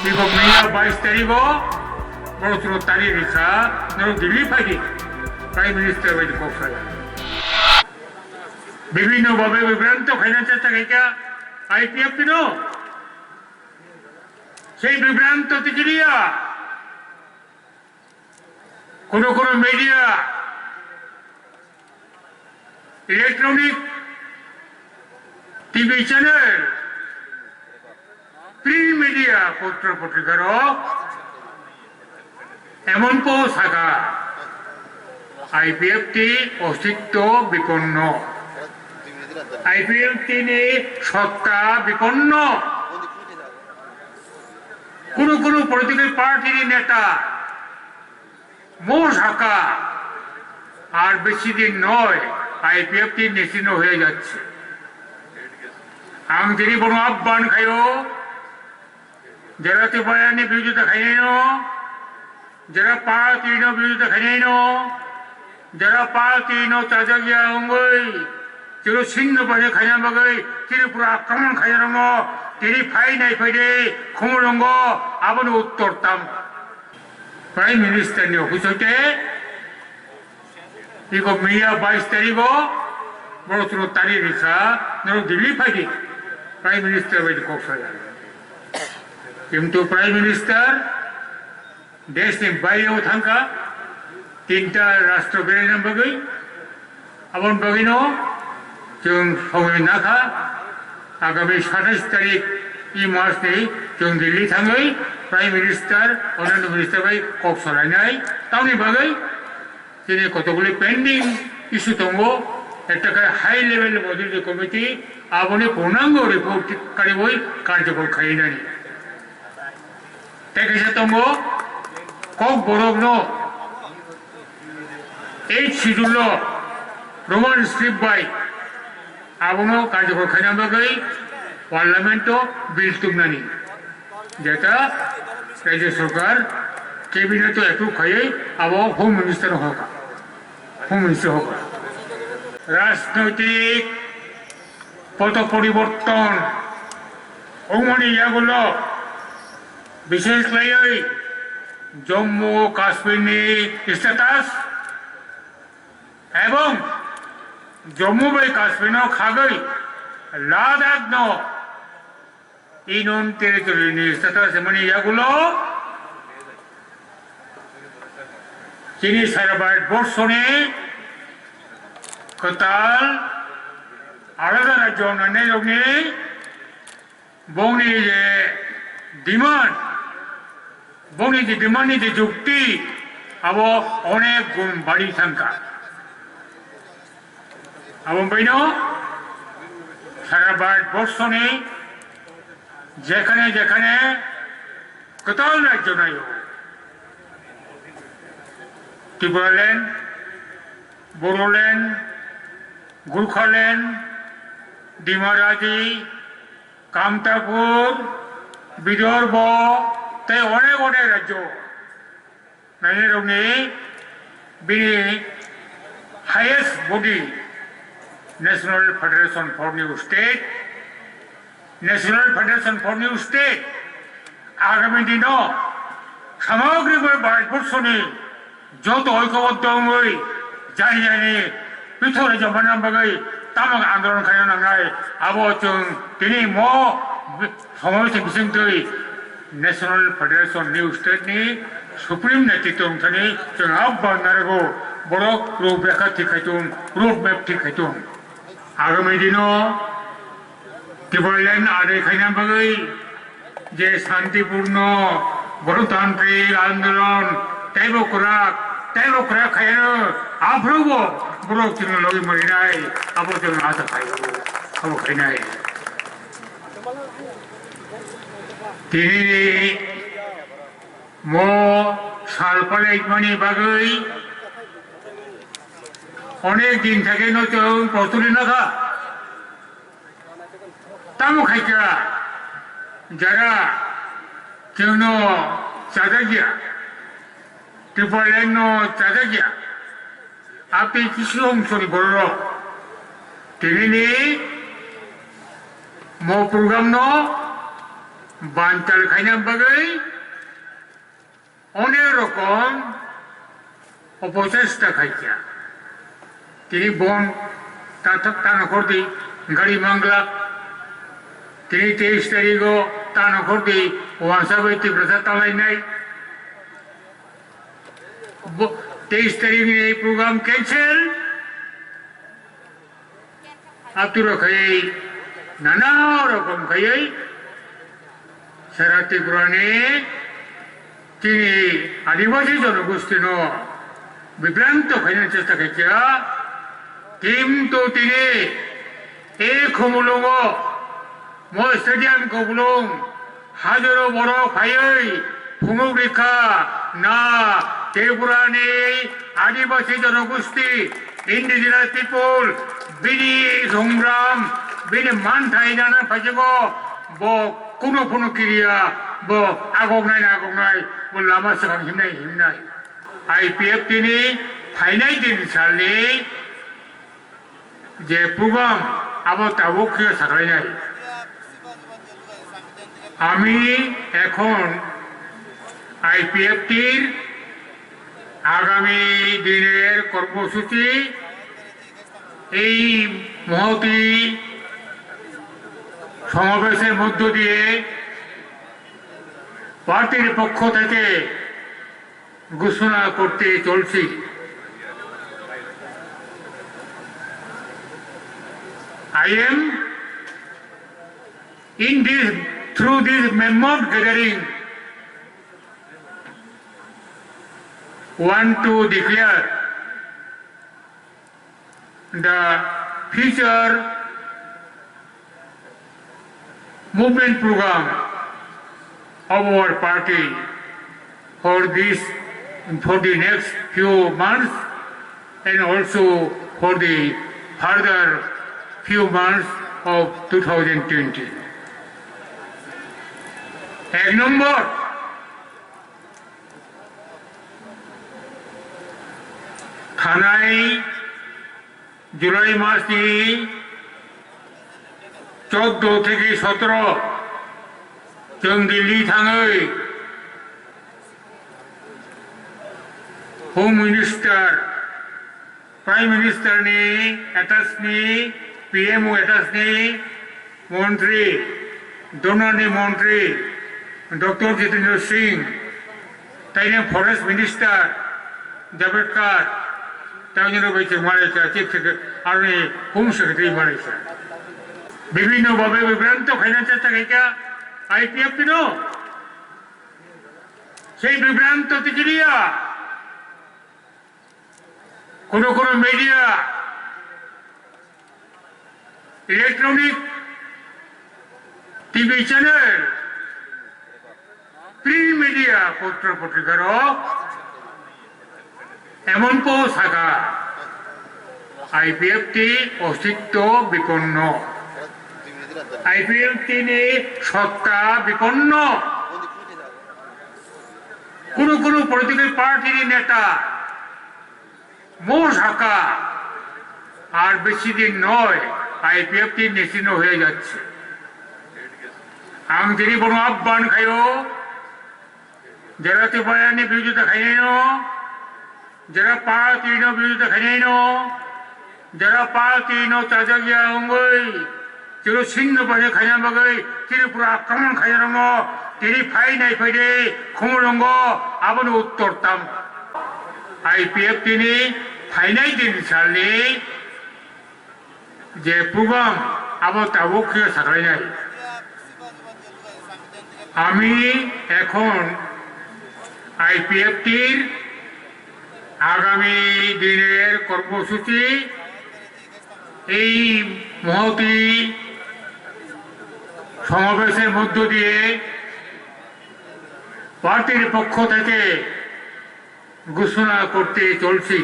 이거 매야 바이스 때리고 뭐로 다리 리사 너로 딜리파기 prime minister वही coffer विभिन्न भावे विवरण तो फाइनेंशियल तक क्या आईपीएफ की नो সেই বিভ্রান্ত তিকিরিয়া কোন media electronic TV channel print media পত্র পত্রিকার এমন কো শাখা আইপিএফটি অস্তিত্ব বিপন্ন আইপিএফটি সত্তা বিপন্ন কোন পলিটিক্যাল পার্টির নেতা মোর শাখা আর বেশি দিন নয় আইপিএফটি নিশ্চিহ্ন হয়ে যাচ্ছে আং তিনি বড় আহ্বান খাইও যারা তিবায়ানি বিরোধিতা খাইনো যারা পার্টির বিরোধিতা খাইনো যারা পার্টিনো চাজাগিয়া অঙ্গই চির ছিন্ন পাশে খাইনা বাগৈ তিনি পুরো আক্রমণ খাইরঙ্গ তিনি ফাই নাই ফাইদে খমরঙ্গ আবন উত্তরতাম প্রাইম মিনিস্টার নি অফিস হইতে 이거 매야 바이스 때리고 뭐로 다리 리사 너로 딜리파기 प्राइम मिनिस्टर वही कोफर किंतु प्राइम मिनिस्टर देश ने বাইরে থাকা তিনটা রাষ্ট্র বেরিয়ে বগৈ আবন বগিনো जों সময় নাখা আগামী 27 তারিখ এই মাসে जों দিল্লি থাঙ্গৈ প্রাইম মিনিস্টার অন্যান্য মিনিস্টার ভাই কপ সরাইনাই তাওনি বগৈ তিনি কতগুলি পেন্ডিং ইস্যু দङ একটা হাই লেভেল মজুরি কমিটি আবনে পূর্ণাঙ্গ রিপোর্ট কারিবই কার্যকর খাইনানি তেকেছে দङ কক বরগ্ন এই শিডিউল রোমান স্ক্রিপ্ট বাই আবনো কার্যকর খাইনা বাগৈ পার্লামেন্ট বিল তুমনানি যেটা রাজ্য সরকার ক্যাবিনেট অ্যাপ্রুভ খাইয়ে আবো হোম মিনিস্টার হোক রাজনৈতিক পট পরিবর্তন ওমনি ইয়াগুলো বিশেষ লাইই জম্মু কাশ্মীরনি স্ট্যাটাস এবং জম্মু বাই কাশ্মীর খাগৈ লাদাখ ইউনিয়ন টেরিটরি স্ট্যাটাস মানে ইয়াগুলো তিনি সারা ভারতবর্ষে কতাল আলাদা রাজ্য অন্যান্য রঙে বংনি যে ডিমান্ড বংনি যে ডিমান্ডনি যে যুক্তি আব অনেক গুণ বাড়ি থাকা এবং বইন সারা ভারতবর্ষে যেখানে যেখানে কতাল রাজ্য নাই ত্রিপুরাল্যান্ড बोडोलैंड गुरखालैंड डिमाराजी कामतापुर विदर्भ তাই অনেক রাজ্য নাইনে রঙে বিনি highest body national federation for new state আগামী দিন সামগ্রিকভাবে ভারতবর্ষে যত ঐক্যবদ্ধ হই জানি পৃথক রাজ্য বানান বাগৈ তামাক আন্দোলন খাইनो नांनाय আবো जों दिनै समावेश बिथिंयै नेशनल फेडरेशन निउ स्टेटनि सुप्रीम नेतृत्वनि जों आह्वान नांगौ बर' रूपरेखा थिखायदों रूट मैप थिखायदों आगामी दिनाव टिबारलेण्ड आदै खायना बागै जे शांतिपूर्ण गणतांत्रिक आंदोलन तेबोकरा खायनो आफ्रोबो बर' जों लगे मरिनाय आबो जों आसा खायबो खायनाय दिनै मो सालपाले इमानि बागै अनेक दिन थाकेनो जों प्रस्तुति नाखा तामो खायका যারা जोंनो जाजागिया टिबारलेण्ड जाजागिया आपे किछु अंशनि बर' दिनैनि मो प्रग्रामनो বানচাল খাইনাম বাগৈ অনেক রকম অপচেষ্টা খাইছা তিনি বন তা নখর দি গাড়ি মাংলা তিনি 23 তারিখও তা নখর দি ওয়াসাবৈতি প্রচার তালাই নাই 23 তারিখ এই প্রোগ্রাম ক্যান্সেল আতুর খাই নানা রকম খাই সারা ত্রিপুরানে তিনি আদিবাসী জনগোষ্ঠীর বিভ্রান্ত খাইনার চেষ্টা খাইছা কিন্তু তিনি এই খমুলং মই স্টেডিয়াম খবুলং হাজারো বড় খাই ফুমুক রেখা না ত্রিপুরানি আদিবাসী জনগোষ্ঠী ইন্ডিজিনাস পিপল বিনি সংগ্রাম বিনি মান থাই জানা ফাইজগ ব কোনো কোনো ক্রিয়া ব আগগনাই না আগগনাই ব লামা সাগাম হিমনাই আইপিএফ তিনি ফাইনাই দিন সালনি যে প্রোগ্রাম আবার তাবকীয় সাকলাইনাই আমি এখন আইপিএফটির আগামী দিনের কর্মসূচি এই মহতি সমাবেশের মধ্য দিয়ে পার্টির পক্ষ থেকে ঘোষণা করতে চলছি। I am through this mammoth gathering want to declare the future movement program of our party for the next few months and also for the further few months of 2020. এক নম্বর, থানায় জুলাই মাসে 14 থেকে 17 जों दिल्ली थाङै होम मिनिस्टार प्राइम मिनिस्टारनि एटाचनि PMO एटाचनि मन्त्री डोनारनि मन्त्री डॉक्टर जितेंद्र सिंह ताइने फरेस्ट मिनिस्टार जावड़ेकर ताइने बैठक मालायसा चिफ सेक्रेटारि होम सेक्रेटारि मालायसा विभिन्न भावे विभ्रांत खाइना चेष्टा खाइका आईपीएफ नो সেই বিভ্রান্ত তিকিরিয়া কোন media electronic TV channel print media পত্র পত্রিকার এমন কেউ থাকা আইপিএফটি অস্তিত্ব বিপন্ন আইপিএফটি সত্তা বিপন্ন কোন পলিটিক্যাল পার্টির নেতা মোর থাকা আর বেশি দিন নয় আইপিএফটি নিশ্চিহ্ন হয়ে যাচ্ছে আং তিনি বড় আহ্বান খাইও যারা ত্রিপুরানি বিরোধিতা খাইনাই যারা পার্টির বিরোধিতা খাইনাই যারা পার্টির চাজাগিয়া অঙ্গই যেগুলো ছিন্ন পাশে খাইনা বাগৈ ত্রিপুরা আক্রমণ খাইনা রঙ তিনি ফাই নাই ফাইদে খমরঙ্গ আবার উত্তরতাম আইপিএফ তিনি ফাইনাই দিন সালনি যে প্রোগ্রাম আবার তাবকীয় সাকলাই নাই আমি এখন আইপিএফটির আগামী দিনের কর্মসূচি এই মহতি সমাবেশের মধ্য দিয়ে পার্টির পক্ষ থেকে ঘোষণা করতে চলছি।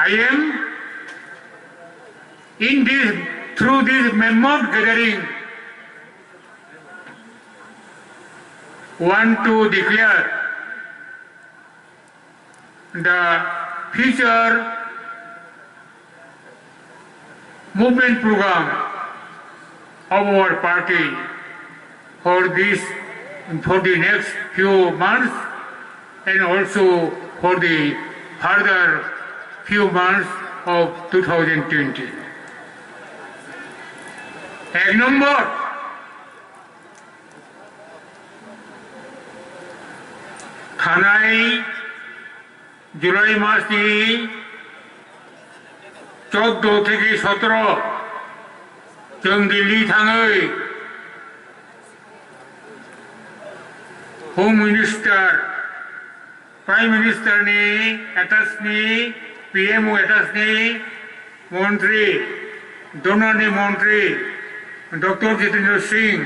I am through this mammoth gathering want to declare the future movement program of our party for the next few months and also for the further few months of 2020. এক নম্বর, থানায় জুলাই মাসে 14 থেকে 17 जों दिल्ली थाङै होम मिनिस्टार प्राइम मिनिस्टारनि एटाचनि PMO एटाचनि मन्त्री डनारनि मन्त्री डक्टर जितेन्द्र सिंह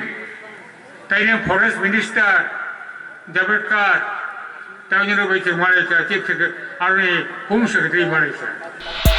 ताइने फरेस्ट मिनिस्टार जावेडकार ताइने बैठक मानायचा चीफ सेक्रेटारि आरो होम सेक्रेटारि मानायचा